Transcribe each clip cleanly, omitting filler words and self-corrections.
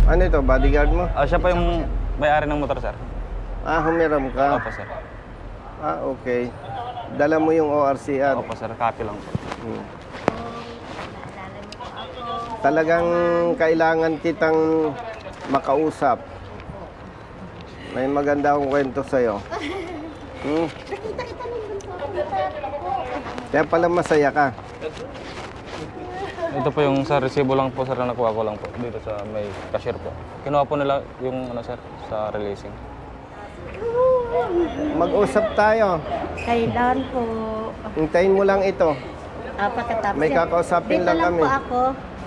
Ano ito, bodyguard mo? Siya pa yung may-ari ng motor, sir. Humiram ka? Opo, sir. Okay. Dala mo yung ORCR? Opo, sir. Copy lang po. Talagang kailangan kitang makausap. May maganda akong kwento sa'yo. Kaya pala masaya ka. Ito po yung sa resibo lang po, sir, na nakuha ko lang po dito sa may cashier po. Kinuha po nila yung ano, sir, sa releasing. Mag-usap tayo. Kailan po? Hintayin mo lang ito. Pagkatapos. May kakausapin Dito lang kami. po ako.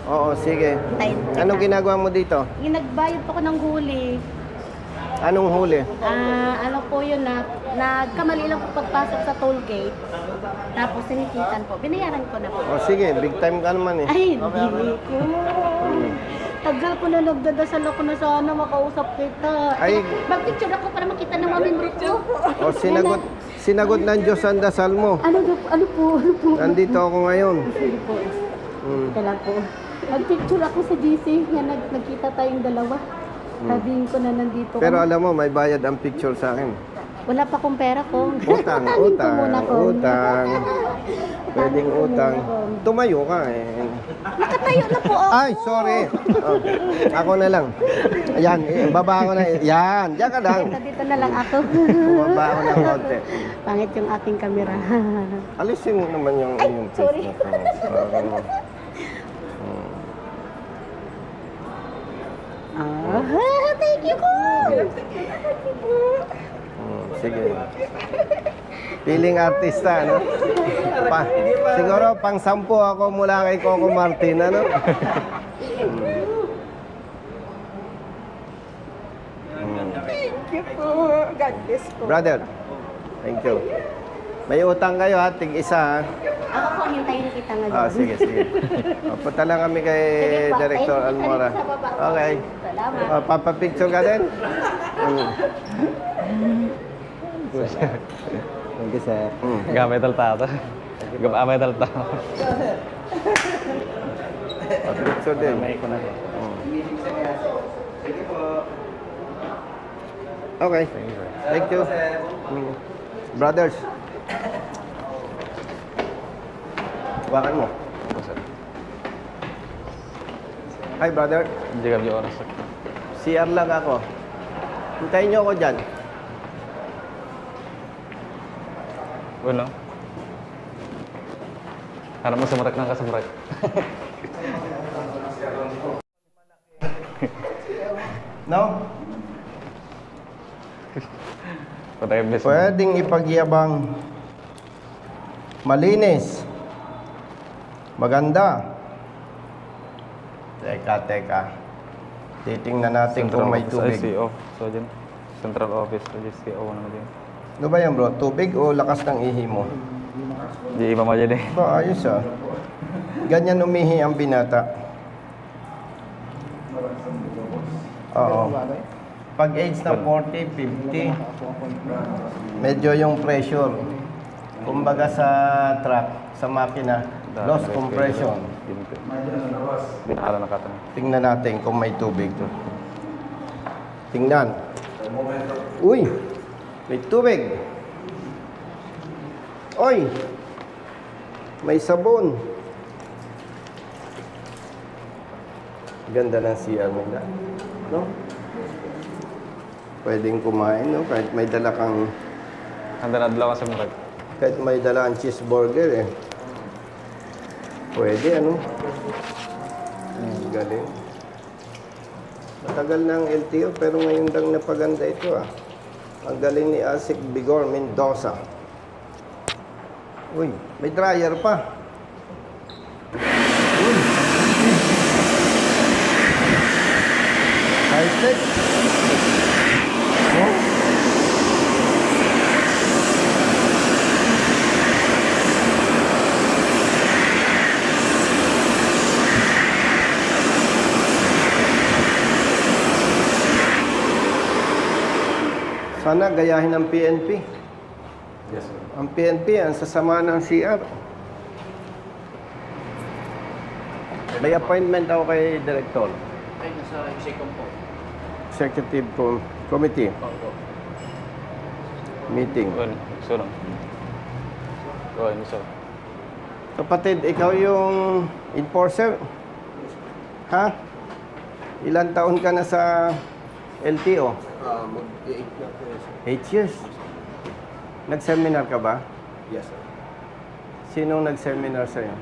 Oo, sige. Hintayin kita. Anong ginagawa mo dito? Yung nagbayad po ako ng huli. Anong huli? Ano po yun na nagkamali lang po pagpasok sa toll gate. Tapos sinikitan po. Binayaran ko na po. O sige, big time ka naman eh. Ay, hindi ko. Tagal ko na nagdadasal ako na sana makausap kita. Ay. Mag-picture ako para makita ng mga membro ko. O sinagot ng Diyos ang dasal mo. Ano po? Nandito ako ngayon. Sige po. Kailan po. Mag-picture ako sa GC na nagkita tayong dalawa. Sabihin ko na nandito Pero ko. alam mo, may bayad ang picture sa akin. Wala pa akong pera ko. Utang, Utangin ko muna ko. utang. Pwedeng utang. Tumayo ka eh. Nakatayo na po ako. Ay, sorry. Ako na lang. Ayan, baba ako na. Yan, diyan ka lang. Dito na lang ako. Bumaba ako ng konti. Pangit yung aking kamera. Alisin mo naman yung face sorry. na to. Thank you po. Sige. Piling artista, no? Siguro pang 10 ako mula kay Coco Martin, ano? Thank you po. God bless po. Brother, thank you. May utang kayo ha, tig-isa ha. Ako po, hintayin kita ngayon. Sige, sige. Punta lang kami kay Sige po. Director Ayun, Almora. sa baba. Okay. Salamat. Papapicture ka din? Thank you, sir. Gamay talta ito. Gamay talta. Papapicture din. Okay. Thank you. Brothers. Hawakan mo. Opo, sir. Hi, brother. Hindi kami oras, sir. CR lang ako. Hintayin niyo ako dyan. Uno. Harap mo sumurek ng kasumurek. No? Pwedeng ipagyabang. Malinis. Maganda. Teka. Titingnan natin kung may tubig. CO. So, dyan. Central Office. CO na din. Ano ba yan, bro? Tubig o lakas ng ihi mo? Di iba mo dyan eh. Ba, ayos ah. Ganyan umihi ang binata. Oo. Pag age na 40, 50, medyo yung pressure. Kumbaga sa truck, sa makina, loss compression. Binakala na katan. Tingnan natin kung may tubig. Tingnan. Uy! May tubig. Oy! May sabon. Ganda ng CR nila. No? Pwedeng kumain, no? Kahit may dala kang... Handa na adlaw ka sa murag. Kahit may dala kang cheeseburger, eh. Pwede, ano? Galing. Matagal na ang LTO, pero ngayon lang napaganda ito, ah. Ang galing ni Asik Bigor Mendoza. Uy, may dryer pa. Uy. High-tech. Oh. Sana gayahin ng PNP. Yes, sir. Ang PNP, ang sasama ng CR. May appointment ako kay Director. sa Execom po. Executive Committee meeting. Well, so lang. Okay, so. Kapatid, ikaw yung enforcer? Ha? Ilan taon ka na sa LTO? Mag-8 na po yun, sir. 8 years. Nag-seminar ka ba? Yes, sir. Sinong nag-seminar sa'yo?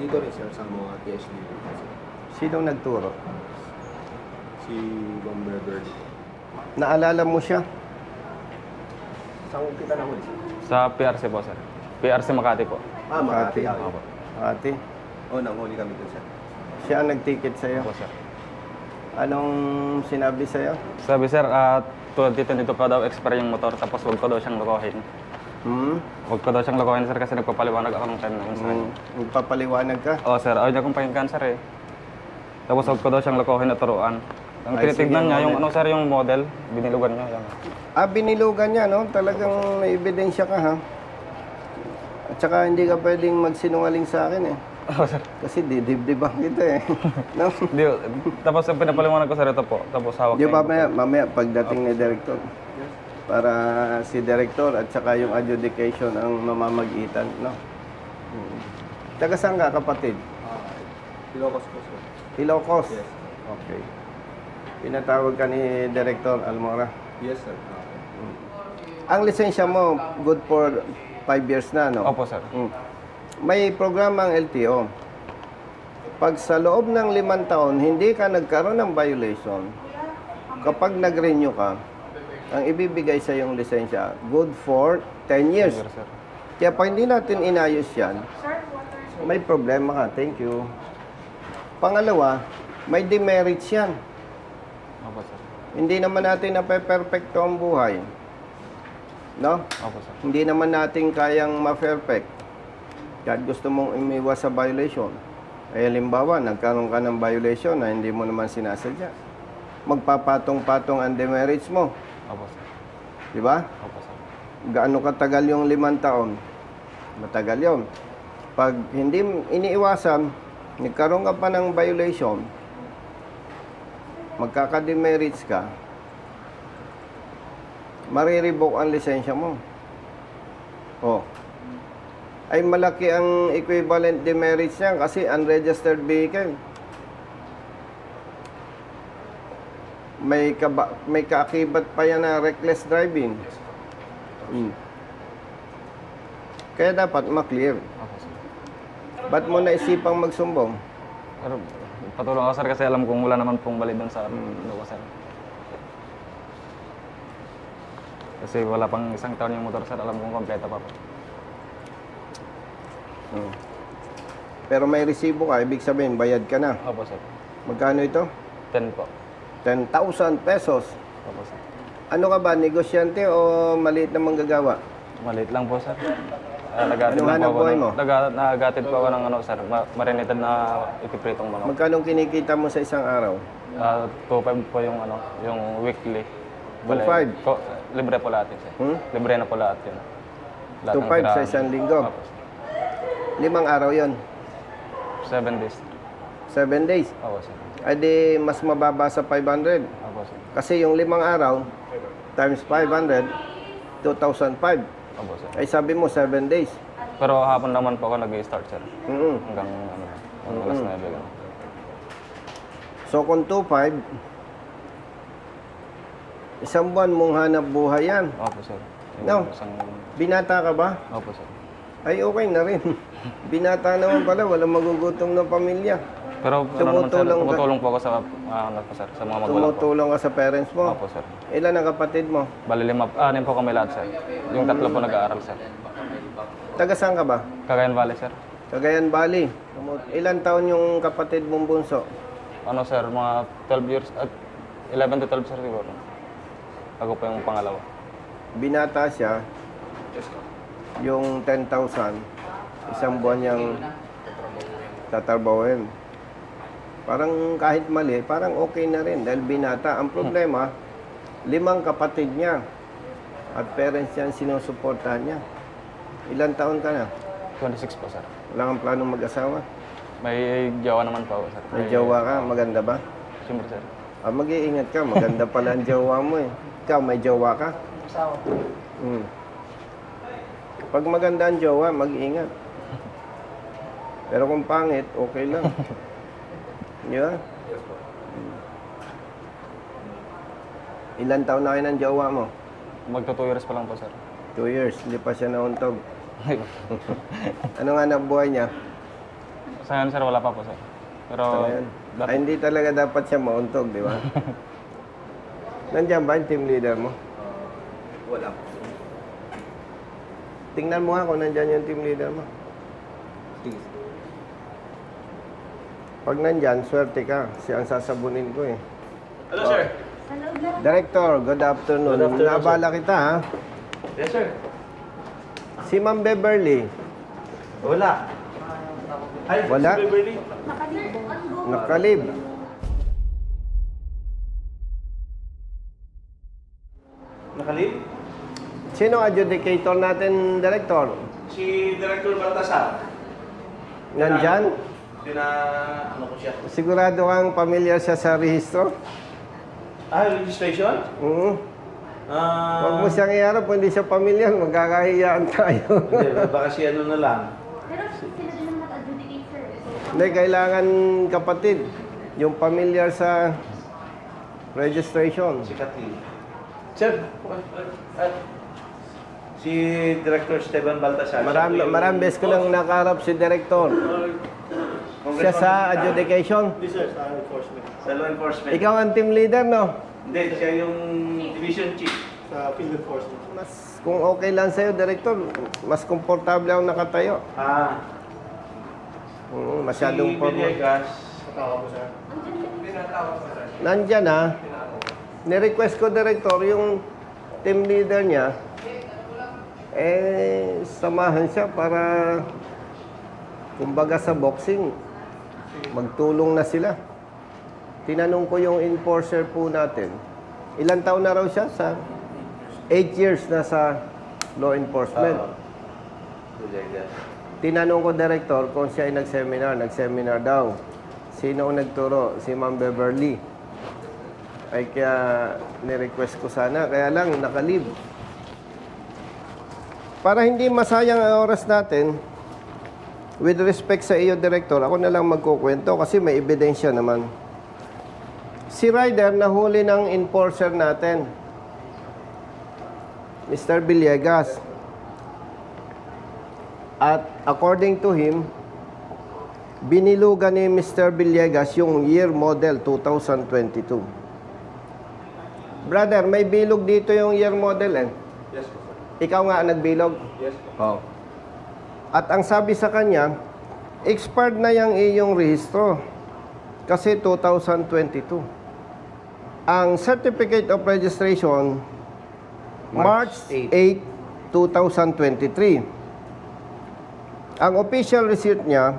Dito rin, sir, sa mga TSD. Sinong nagturo? Si Bomber Bird. Naalala mo siya? Saan ko kita naman, sir? Sa PRC po, sir. PRC Makati po. Makati. Opo. Ate, Nanghuli kami dun, sir. siya ang nag-ticket sa'yo. Opo, sir. Anong sinabi sa'yo? Sabi, sir, 2022 pa daw expire yung motor, tapos huwag ko daw siyang lokohin. Huwag ko daw siyang lokohin, sir, kasi nagpapaliwanag ako ng time na yun sa kanya. Magpapaliwanag ka? Oo, sir. Ayaw niya kong pakinggan, sir, eh. Tapos huwag ko daw siyang lokohin at turuan. Ang Ay, tinitignan sige, niya, yung model. ano, sir, yung model, binilugan niya. Yan. Binilugan niya, no? Talagang may ebidensya ka, ha? At saka hindi ka pwedeng magsinungaling sa akin, eh. Oo, sir. Kasi didibdibang kita, eh. No? Di, tapos ang pinapaliwanag ko, sir, ito po. Tapos hawak Di ba niya yung mamaya pagdating ni Director, para si Director at saka yung adjudication ang mamamagitan, no? Taga saan ka, kapatid? Ilocos po, sir. Ilocos? Yes. Okay. Pinatawag ka ni Director Almora. Yes, sir. Ang lisensya mo, good for 5 years na, no? Opo, sir. May programa ang LTO. Pag sa loob ng 5 taon, hindi ka nagkaroon ng violation, kapag nag-renew ka, ang ibibigay sa yung lisensya, good for 10 years. Sir, sir. Kaya pag hindi natin inayos yan, may problema ka. Thank you. Pangalawa, may demerits yan. Opo, sir. Hindi naman natin nape-perfecto ang buhay. No? Opo, sir. Hindi naman natin kayang ma-perfect. Kahit gusto mong umiwas sa violation. Eh, halimbawa, nagkaroon ka ng violation na hindi mo naman sinasadya. Magpapatong-patong ang demerits mo. Opo, sir. Di ba? Opo, sir. Gaano katagal yung 5 taon? Matagal yon. Pag hindi iniiwasan, nagkaroon ka pa ng violation, magkaka-demerits ka, marirevoke ang lisensya mo. Oh. Ay malaki ang equivalent demerits niya kasi unregistered vehicle. May kaakibat pa yan na reckless driving. Kaya dapat ma-clear. Opo, sir. Ba't mo naisipang magsumbong? Pero patulong ako, sir, kasi alam kong wala naman pong bali doon sa loob, sir. Kasi wala pang 1 taon yung motor, sir. Alam kong kompleto pa po. Pero may resibo ka, ibig sabihin, bayad ka na. Opo, sir. Magkano ito? 10 po. 10,000 pesos. Opo, sir. Ano ka ba, negosyante o maliit na manggagawa? Maliit lang po, sir. Nagatid Anong lang hanap po ako buhay ng- mo? Nagatid po ako ng ano, sir, marinated na ipipritong mga. Magkano kinikita mo sa isang araw? 2.5 po yung ano, yung weekly. 2.5? Libre po lahat yun, sir. Libre na po lahat yun. Lahat ng 2.5 sa tirahan. isang linggo? Opo, sir. 5 araw yon, 7 days. 7 days. Opo, sir. Ay di, mas mababa sa 500. Opo, sir. Kasi yung 5 araw, times 500, 2,005. Opo, sir. Ay sabi mo, 7 days. Pero hapon naman po ako nag-start, sir. Mm-mm. Hanggang ano, alas 9 ganun. So kung 2,500, isang buwan mong hanap buhay yan. Opo, sir. Yung No. Isang... Binata ka ba? Opo, sir. Ay okay na rin. Binata naman pala, walang magugutom ng pamilya. Pero ano naman, sir, Tumutulong ka? tumutulong po ako sa, ano po, sir, sa mga magulang po. Tumutulong ka sa parents mo. Opo, sir. Ilan ang kapatid mo? Bali 6 po kami lahat, sir. Yung 3 po nag-aaral, sir. Taga saan ka ba? Cagayan Valley, sir. Cagayan Valley. Ilan taon yung kapatid mong bunso? Ano, sir, mga 12 years, 11 to 12, sir, siguro. Ako po yung pangalawa. Binata siya, yung 10,000, isang buwan niyang tatrabahuin. Parang kahit mali, parang okay na rin dahil binata. Ang problema, 5 kapatid niya at parents niya ang sinusuportahan niya. Ilan taon ka na? 26 po, sir. Wala kang planong mag-asawa? May jowa naman po ako, sir. May jowa ka? Maganda ba? December, sir. Mag-iingat ka. Maganda pala ang jowa mo eh. Ikaw, may jowa ka? Asawa. Pag maganda ang jowa, mag-iingat. Pero kung pangit, okay lang. Di ba? Ilan taon na kayo ng jowa mo? Magto 2 years pa lang po, sir. 2 years. Hindi pa siya nauntog. Ano nga na buhay niya? Sa ngayon, sir, wala pa po, sir. Pero, So, ayan. Ay, hindi talaga dapat siya mauntog, di ba? Nandiyan ba yung team leader mo? Wala. Tingnan mo nga kung nandiyan yung team leader mo. Sige. Pag nandyan, swerte ka. Siya ang sasabunin ko eh. Hello, sir. Director, good afternoon. Good afternoon, Naabala kita ha. Yes, sir. Si Ma'am Beverly, Wala. Ay, Wala? si Beverly. nakalib. Nakalib? Sino adjudicator natin, Director? Si Director Baltasar. Nandyan? Ano ko siya? Sigurado kang familiar siya sa rehistro? Registration? Huwag mo siyang iharap kung hindi siya familiar, magkakahiyaan tayo. Hindi, baka si ano na lang. Pero sila din naman nag-adjudicate, sir. Hindi, kailangan kapatid, yung familiar sa registration. Si Kathleen. Sir, si Director Esteban Baltasar. Maraming beses ko lang nakaharap si Director. Siya sa adjudication. Hindi, sir, sa enforcement. Sa law enforcement. Ikaw ang team leader, no? Hindi, siya yung division chief. Sa field enforcement. Mas, kung okay lang sa'yo, Director, mas komportable ako nakatayo. Masyadong Si Villegas. Nandyan ha. Ni-request ko, Director, yung team leader niya, samahan siya para, kumbaga sa boxing, magtulong na sila. Tinanong ko yung enforcer po natin, ilang taon na raw siya? 8 years na sa law enforcement. Villegas. Tinanong ko, Director, kung siya ay nag-seminar daw. Sino ang nagturo? Si Ma'am Beverly. Ay kaya ni-request ko sana, kaya lang nakalib. Para hindi masayang ang oras natin, with respect sa iyo, Director, ako na lang magkukwento kasi may ebidensya naman. Si Ryder nahuli ng enforcer natin, Mr. Villegas. At according to him, binilugan ni Mr. Villegas yung year model 2022. Brother, may bilog dito yung year model eh. Yes po, sir. Ikaw nga ang nagbilog. Yes po. At ang sabi sa kanya, expired na yung iyong rehistro kasi 2022. Ang Certificate of Registration, March 8, 2023. Ang official receipt niya,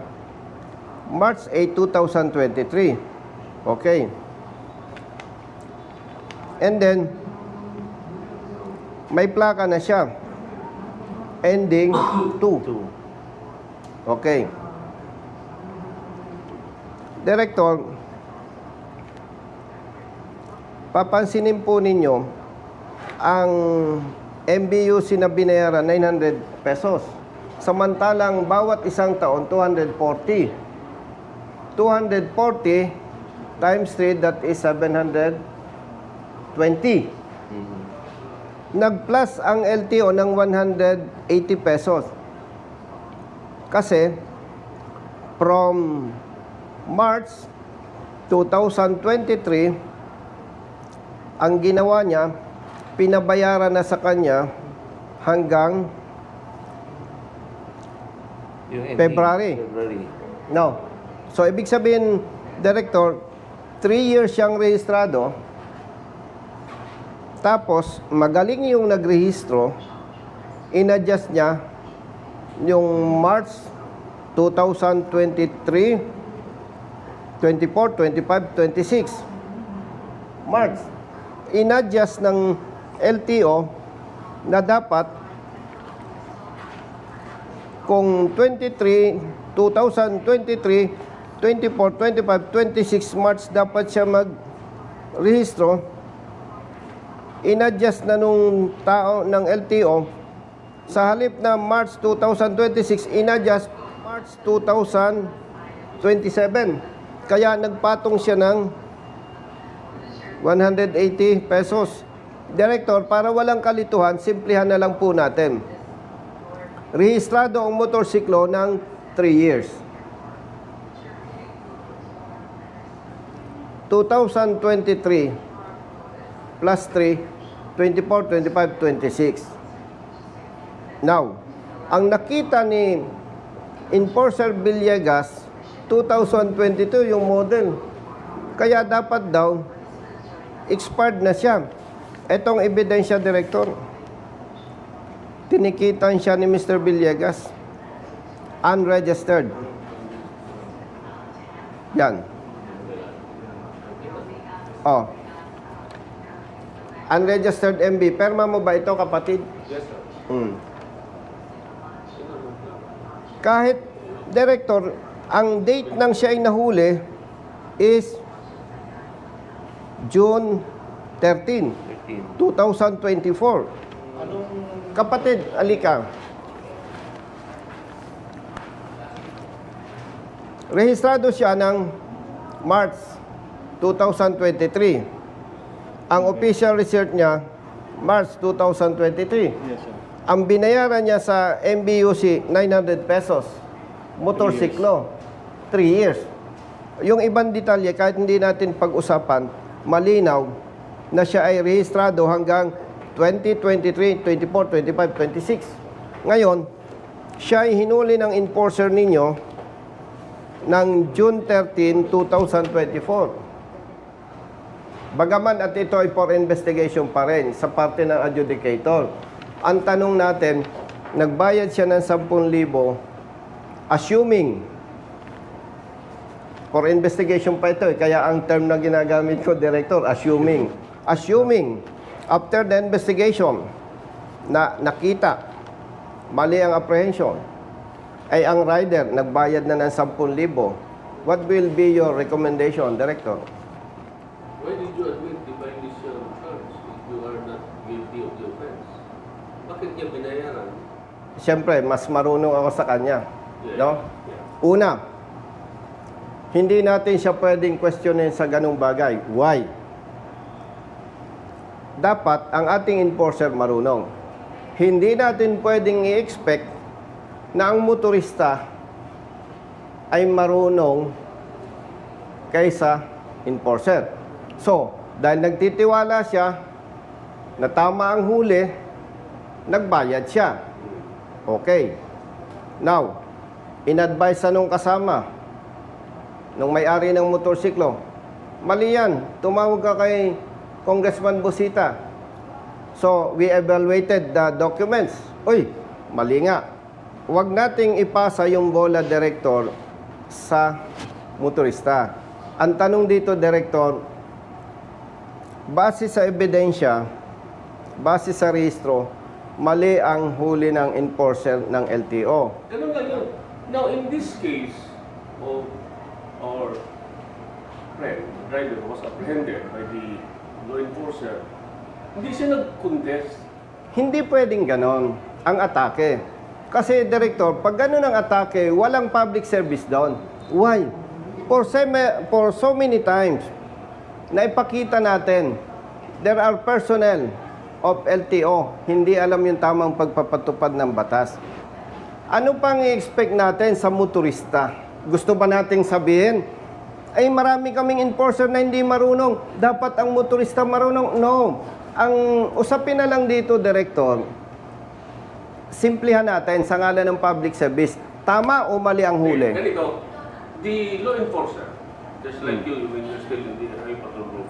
March 8, 2023. Okay. And then, may plaka na siya. Ending 2. Okay. Director, papansinin po ninyo, ang MBUC na binayaran, 900 pesos. Samantalang bawat isang taon, 240. 240 times 3, that is 720. Nag-plus ang LTO ng 180 pesos. Kasi, from March 2023, ang ginawa niya, pinabayaran na sa kanya hanggang February. No. So, ibig sabihin, Director, 3 years siyang rehistrado. Tapos, magaling yung nagrehistro. In-adjust niya yung March 2023, 24, 25, 26. March. In-adjust ng LTO na dapat kung 2023 24, 25, 26 March dapat siya mag-rehistro. In-adjust na nung tao ng LTO. Sa halip na March 2026, in-adjust March 2027. Kaya nagpatong siya ng 180 pesos. Director, para walang kalituhan, simplihan na lang po natin. Rehistrado ang motorsiklo ng 3 years. 2023 plus 3, 24, 25, 26. Now, ang nakita ni Enforcer Villegas, 2022 yung model. Kaya dapat daw, expired na siya. Etong ebidensya, Director. Tinikitan siya ni Mr. Villegas. Unregistered. Yan. Oh. Unregistered MB. Perma mo ba ito, kapatid? Yes, sir. Kahit, Director, ang date ng siya ay nahuli is June 13, 2024. Kapatid, alika. Rehistrado siya ng March 2023. Ang official receipt niya, March 2023. Yes, sir. Ang binayaran niya sa MBUC, 900 pesos. Motorsiklo, 3 years. Yung ibang detalye, kahit hindi natin pag-usapan, malinaw na siya ay rehistrado hanggang 2023, 24, 25, 26. Ngayon, siya ay hinuli ng enforcer ninyo ng June 13, 2024. Bagaman at ito ay for investigation pa rin sa parte ng adjudicator. Ang tanong natin, nagbayad siya ng 10,000 assuming for investigation pa ito. Kaya ang term na ginagamit ko, Director, assuming. Assuming after the investigation na nakita mali ang apprehension ay ang rider nagbayad na ng 10,000. What will be your recommendation, Director? Why did you admit the violation charge if you are not guilty of the offense? Bakit niya binayaran? Siyempre, mas marunong ako sa kanya. No? Yeah. Una, hindi natin siya pwedeng questionin sa ganung bagay. Why? Dapat ang ating enforcer marunong. Hindi natin pwedeng i-expect na ang motorista ay marunong kaysa enforcer. So, dahil nagtitiwala siya na tama ang huli, nagbayad siya. Okay. Now, in-advise nung kasama, nung may-ari ng motorsiklo, mali yan, tumawag ka kay Congressman Busita. So, we evaluated the documents. Uy, mali nga. Huwag nating ipasa yung bola, Director, sa motorista. Ang tanong dito, Director, base sa ebidensya, base sa rehistro, mali ang huli ng enforcer ng LTO. Ganun lang yun. Now, in this case of our friend, the driver was apprehended by the law enforcer, hindi siya nag-contest. Hindi pwedeng ganon ang atake. Kasi, Director, pag ganon ang atake, walang public service doon. Why? For so many times, na ipakita natin, there are personnel of LTO, hindi alam yung tamang pagpapatupad ng batas. Ano pang i-expect natin sa motorista? Gusto ba nating sabihin, ay marami kaming enforcer na hindi marunong, dapat ang motorista marunong? No. Ang usapin na lang dito, Director, simplihan natin sa ngalan ng public service, tama o mali ang huli? Ganito, the law enforcer, just like you when you're still in the highway patrol group,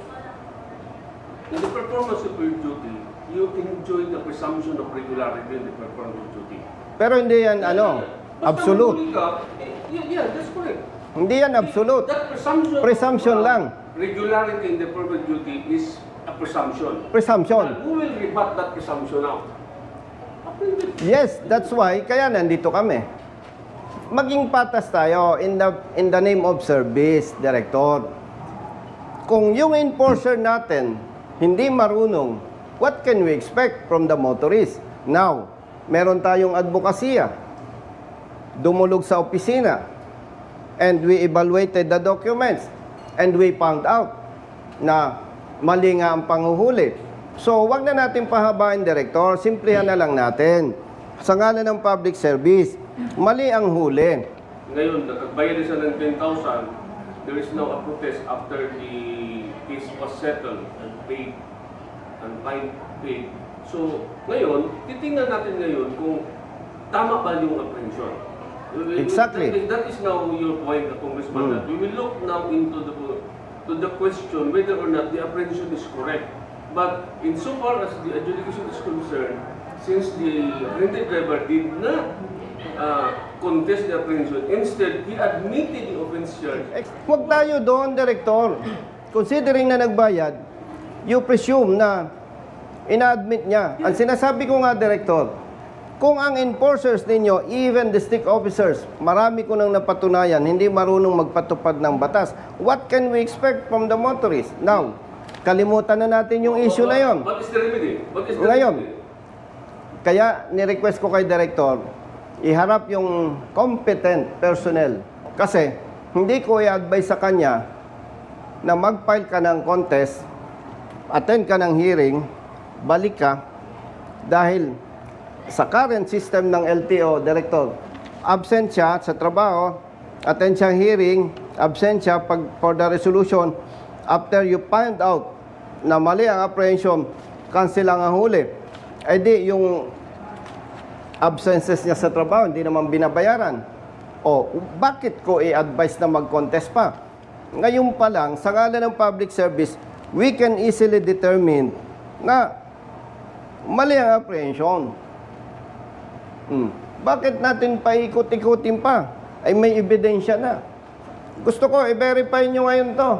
in the performance of your duty, you enjoy the presumption of regularity in the performance of duty. Pero hindi yan, Basta absolute. mahuli ka, yeah, that's correct. Hindi yan absolute. That Presumption of, lang. Regularity in the performance of duty is a presumption. Presumption. Now, who will rebut that presumption now? Yes, that's why, kaya nandito kami. maging patas tayo in the name of service, Director. Kung yung enforcer natin hindi marunong, what can we expect from the motorist? Now, meron tayong advokasya. Dumulog sa opisina. And we evaluated the documents. And we found out na mali nga ang panguhuli. So, wag na natin pahabain, Director. Simplihan na lang natin. Sa ngalan ng public service, mali ang huli. Ngayon, nagbayad siya ng 10,000. There is now a protest after the case was settled and paid and fine paid. So, ngayon, titingnan natin ngayon kung tama ba yung apprehension. Exactly. That is now your point, Congressman, that we will look now into the question whether or not the apprehension is correct. But insofar as the adjudication is concerned, since the apprehended driver did not contest the apprehension, instead, he admitted the offense charge. Huwag tayo doon, Director. Considering na nagbayad, you presume na ina-admit niya. Ang sinasabi ko nga, Director, kung ang enforcers ninyo, even the stick officers, marami ko nang napatunayan, hindi marunong magpatupad ng batas, what can we expect from the motorist? Now, kalimutan na natin yung issue na yon. What is the remedy? What is the Ngayon, remedy? kaya ni-request ko kay Director, iharap yung competent personnel. Kasi, hindi ko i-advise sa kanya na mag-file ka ng contest, attend ka ng hearing, balik ka, dahil sa current system ng LTO, Director, absent siya sa trabaho, attend siya hearing, absent siya for the resolution, after you find out na mali ang apprehension, cancel ang huli. Eh di, yung absences niya sa trabaho, hindi naman binabayaran. O, bakit ko i-advise na mag-contest pa? Ngayon pa lang, sa ngalan ng public service, we can easily determine na mali ang apprehension. Bakit natin paikot-ikutin pa? Ay may ebidensya na. Gusto ko, i-verify nyo ngayon to.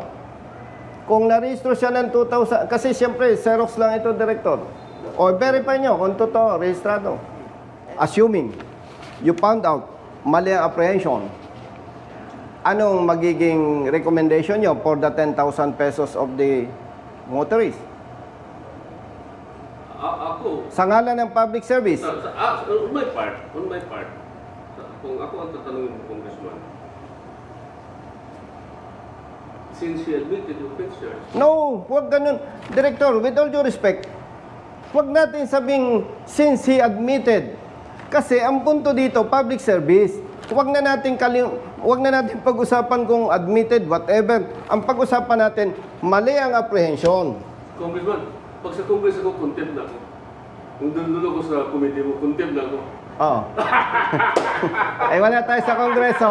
Kung narehistro siya ng 2,000, kasi siyempre, Xerox lang ito, Director. O, verify nyo kung totoo, rehistrado. Assuming you found out mali ang apprehension, anong magiging recommendation nyo for the 10,000 pesos of the motorist? Ako, Sa ngalan ng public service, on my part, kung ako ang tatanungin mo, Congressman, since he admitted the offense charge, no, huwag ganun. Director, with all due respect, huwag natin sabing since he admitted. Kasi ang punto dito, public service. Huwag na natin pag-usapan kung admitted, whatever. Ang pag-usapan natin, mali ang apprehension. Congressman, pag sa Congress ako, contempt na ako. Kung doon ako sa committee mo, contempt na ako. Oo. Ay, wala tayo sa Kongreso.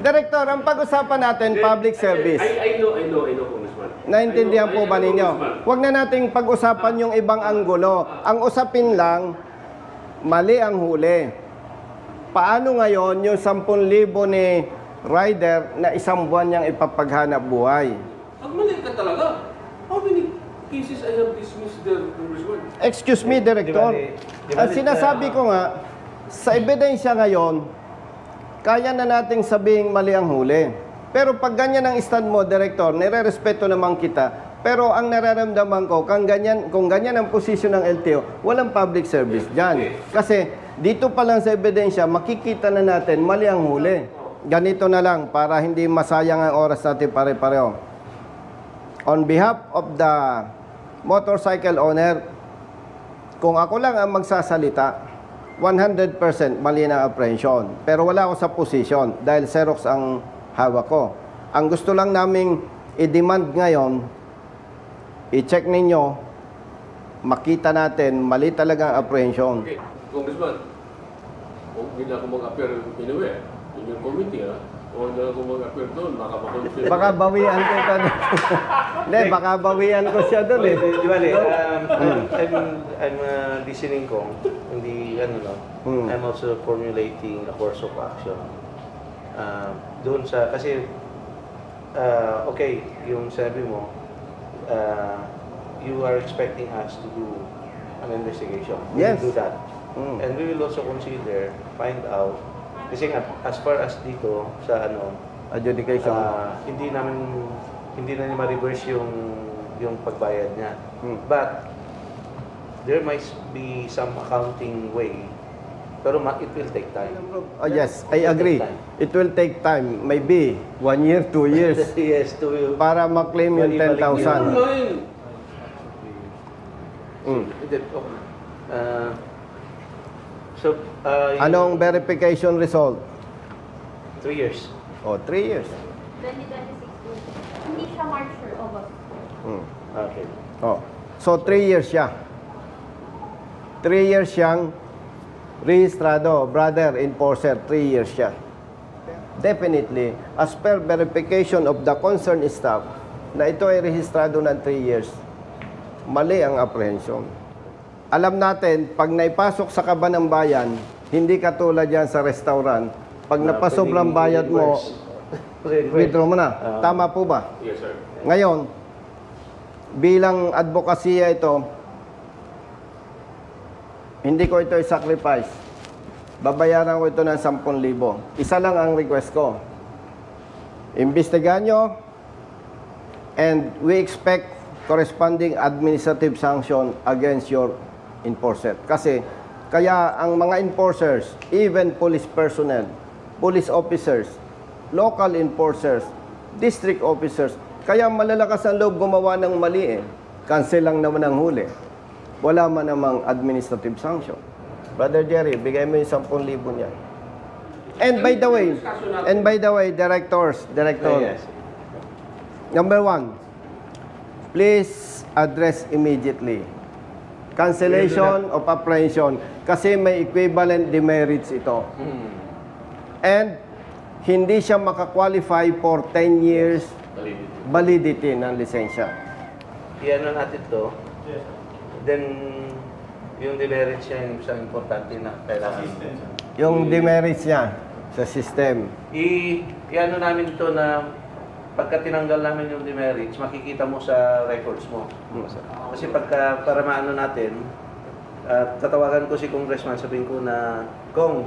Director, ang pag-usapan natin, public service. I know, Congressman. Naintindihan po ba ninyo? Congressman. Huwag na nating pag-usapan yung ibang anggulo. Ang usapin lang, mali ang huli. Paano ngayon yung 10,000 ni rider na isang buwan niyang ipapaghanap buhay? Pag mali ka talaga, how many cases I have dismissed there, Congressman? Excuse me, Director. Ang sinasabi ko nga, sa ebidensya ngayon, kaya na nating sabing mali ang huli. Pero pag ganyan ang stand mo, Director, nire-respeto naman kita. Pero ang nararamdaman ko, kung ganyan ang posisyon ng LTO, walang public service dyan. Kasi dito pa lang sa ebidensya, makikita na natin mali ang huli. Ganito na lang para hindi masayang ang oras natin pare-pareho. On behalf of the motorcycle owner, kung ako lang ang magsasalita, 100% mali na apprehension. Pero wala ako sa posisyon dahil Xerox ang hawak ko. Ang gusto lang naming i-demand ngayon, i-check ninyo, makita natin, mali talaga ang apprehension. Okay, Congressman, huwag din ako mag-appear anywhere in your committee, ha? Huwag na ako mag-appear doon, baka makonfirm. Baka bawian ko ito. Hindi, baka bawian ko siya doon eh. Di ba, I'm listening ko, hindi, I'm also formulating a course of action. Doon sa, kasi, okay, yung sabi mo, you are expecting us to do an investigation. We Yes. will do that. And we will also consider, find out Kasi nga, as far as dito sa Adjudication. hindi na niya ma-reverse yung pagbayad niya. But there might be some accounting way, pero it will take time. Yes, I agree. It will take time. Maybe 1 year, 2 years. Yes, to Para maklaim yung Balik-balik yun. 10,000. Online. Hindi, okay. So, Anong verification result? 3 years. O, 3 years. 2026. Hindi siya March or August. Okay. Oh. So, 3 years siya. 3 years siyang rehistrado, brother, enforcer, 3 years siya. Definitely, as per verification of the concerned staff, na ito ay rehistrado ng 3 years, mali ang apprehension. Alam natin, pag naipasok sa kaba ng bayan, hindi katulad yan sa restaurant. Pag napasobrang bayad mo, withdraw mo na. Tama po ba? Yes, sir. Ngayon, bilang advokasya ito, hindi ko ito i-sacrifice. Babayaran ko ito ng 10,000. Isa lang ang request ko. Imbestigahan nyo, and we expect corresponding administrative sanction against your enforcer. Kasi, kaya ang mga enforcers, even police personnel, police officers, local enforcers, district officers, kaya malalakas ang loob gumawa ng mali eh. Cancel lang naman ang huli. Wala man namang administrative sanction. Brother Jerry, bigay mo yung 10,000 niya. And by the way, director, Yes. number 1, please address immediately cancellation of apprehension kasi may equivalent demerits ito. And hindi siya makakwalify for 10 years validity ng lisensya. Iyan natin to. Then, yung demerits siya yung isang importante na kailangan. Yung demerits niya sa system. I-ano namin to na pagka tinanggal namin yung demerits, makikita mo sa records mo. Kasi para maano natin, tatawagan ko si Congressman, sabihin ko na, Kong,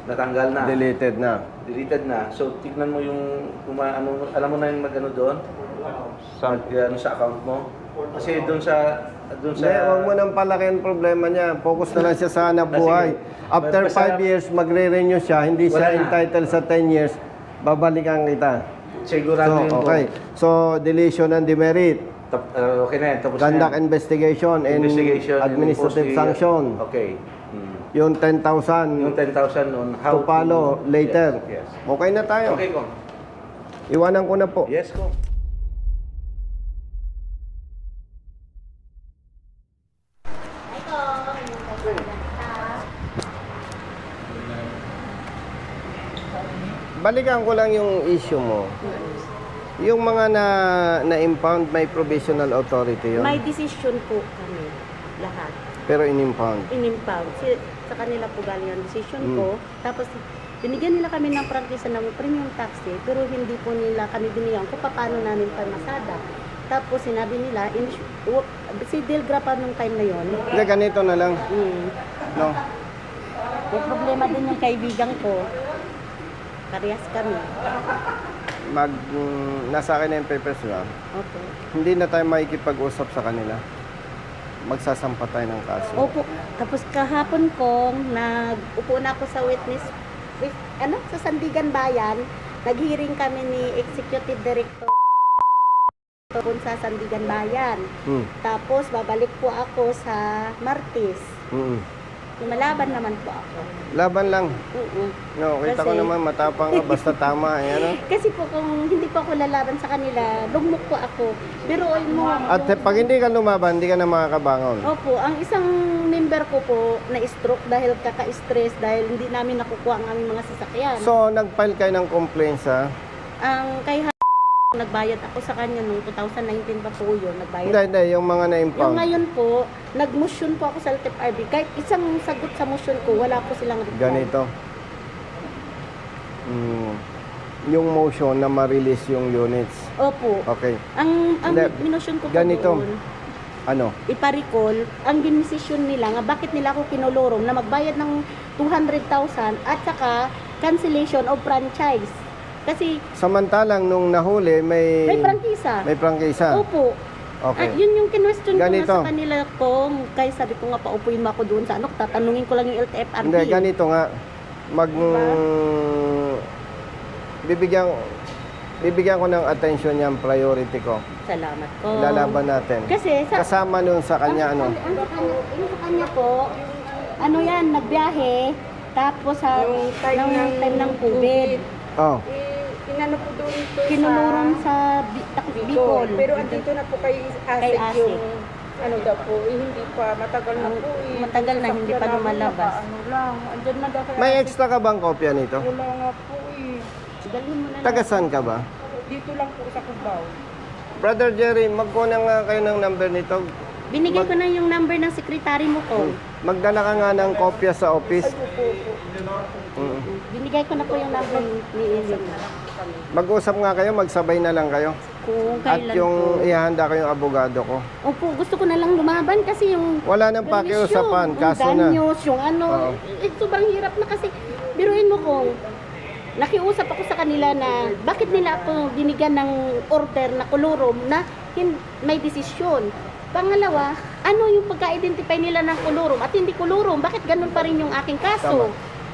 natanggal na. Deleted na. Deleted na. So, tignan mo yung, alam mo na yung mag-ano doon? Ano sa account mo? Kasi doon sa Hindi, huwag mo nang palaki ang problema niya. Focus na lang siya sa hanap buhay. After 5 years, magre-renew siya. Hindi siya Wala na. entitled sa 10 years. Babalikan kita. sigurado yun. Okay. So, deletion and demerit. Okay na yan. Tapos na Conduct yan. investigation and Investigation and administrative enforce the- sanction. Okay. Yung 10,000 Yung 10,000 on how to follow later. Yes. Okay na tayo. Okay, Kong. Iwanan ko na po. Yes, Kong. Balikan ko lang yung issue mo. Yung mga na-impound, may provisional authority yun. May decision po kami, lahat. Pero in-impound. In-impound. Sa kanila po galing ang decision ko. Tapos, binigyan nila kami ng prangkisa ng premium taxi, pero hindi po nila kami binigyan kung paano namin pamasada. Tapos, sinabi nila, si Delgra pa nung time na yon. Hindi, ganito na lang. No? May problema din yung kaibigan ko. Parehas kami. Nasa akin na yung papers na. Okay. Hindi na tayo makikipag-usap sa kanila. Magsasampa tayo ng kaso. Opo. Tapos kahapon kong nag-upo na ako sa sa Sandigan Bayan. Nag-hearing kami ni Executive Director sa Sandigan Bayan. Tapos babalik po ako sa Martis. Lumalaban naman po ako. Laban lang. No, kita ko Kasi- naman matapang ka, basta tama. Ayan, Kasi po kung hindi po ako lalaban sa kanila, lugmok po ako. Pero mo. At pag hindi ka lumaban, hindi ka na makakabangon. Opo, ang isang member ko po na-stroke dahil kaka-stress dahil hindi namin nakukuha ang aming mga sasakyan. So, nag-file kayo ng complaint sa... Ang kay nagbayad ako sa kanya noong 2019 pa po yun, nagbayad. Hindi, yung mga Yung na-impound. ngayon po, nag-motion po ako sa LTFRB. Kahit isang sagot sa motion ko, wala po silang reply. Ganito. Yung motion na ma-release yung units. Opo. Okay. Ang Hindi, minotion ko po ganito. doon, Ano? iparicall, ang dinesisyon nila nga bakit nila ako kinolorong na magbayad ng 200,000 at saka cancellation of franchise. Kasi Samantalang nung nahuli, may prangkisa. may prangkisa. Opo. Okay. Yun yung kinwestiyon ko Ganito. nga sa kanila kung kaya sabi ko nga paupuin mo ako doon sa ano, tatanungin ko lang yung LTFRB. Hindi, ganito nga. Bibigyan ko ng attention yan, priority ko. Salamat ko. Lalaban natin. Kasi sa Kasama nun sa kanya, ano? yung sa kanya po, ano yan, nagbiyahe, tapos sa Nung time ng COVID, Oh. Inano po doon to kinunuron sa Bicol. Pero andito na po kay Kay Asik Asik. yung ano daw po, hindi pa, matagal na po eh. Matagal na, hindi pa Sasakyan namin, lumalabas. Ano lang, andyan na daw kay May Asik. extra ka bang kopya nito? Wala nga po eh. Dalhin mo na lang. Taga saan ka ba? Dito lang po sa Cubao. Brother Jerry, magkuha nga kayo ng number nito. Binigay ko na yung number ng sekretary mo ko. Magdala ka nga ng kopya sa office. Binigay ko na po yung number ni Ellen. Mag-usap nga kayo, magsabay na lang kayo. Kung At kailan yung po. ihanda ko yung abogado ko. Opo, gusto ko na lang lumaban kasi yung Wala nang pakiusapan, kaso na. danyos, yung ano, Oo. sobrang hirap na kasi. Biruin mo kung nakiusap ako sa kanila na bakit nila ako binigyan ng order na kolorom na may desisyon. Pangalawa, ano yung pagka-identify nila ng kolorom at hindi kolorom? Bakit ganun pa rin yung aking kaso?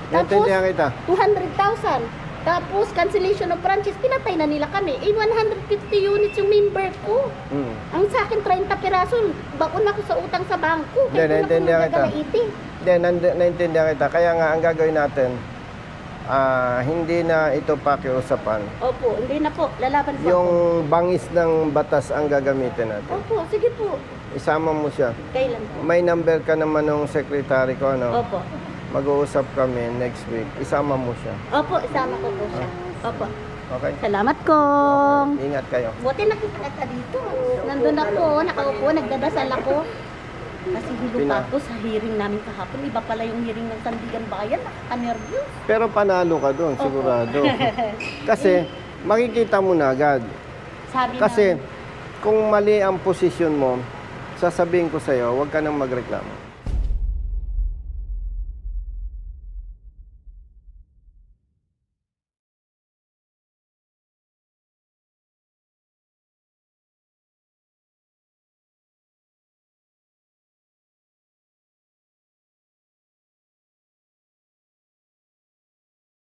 Tapos, Naintindihan kita. 200,000. Tapos, cancellation of franchise, pinatay na nila kami. 150 units yung member ko. Mm. Ang sa akin, 30 piraso. Baon ako sa utang sa bangko. Hindi, naintindihan kita. Hindi, naintindihan kita. Kaya nga, ang gagawin natin, hindi na ito pakiusapan. Opo, hindi na po. Lalaban po Yung ako. bangis ng batas ang gagamitin natin. Opo, sige po. Isama mo siya. Kailan po? May number ka naman ng secretary ko, ano? Opo. Mag-uusap kami next week. Isama mo siya. Opo, isama ko po siya. Opo. Okay? Salamat kong. Ingat kayo. Buti nakita ka dito. Nandun ako, nakaupo, nagdadasal ako. Kasi hilo pa ako sa hearing namin kahapon. Iba pala yung hearing ng Sandigan Bayan. Nakaka-nervous. Pero panalo ka doon, sigurado. Kasi makikita mo na agad. Sabi Kasi na, kung mali ang posisyon mo, sasabihin ko sa'yo, huwag ka nang magreklamo.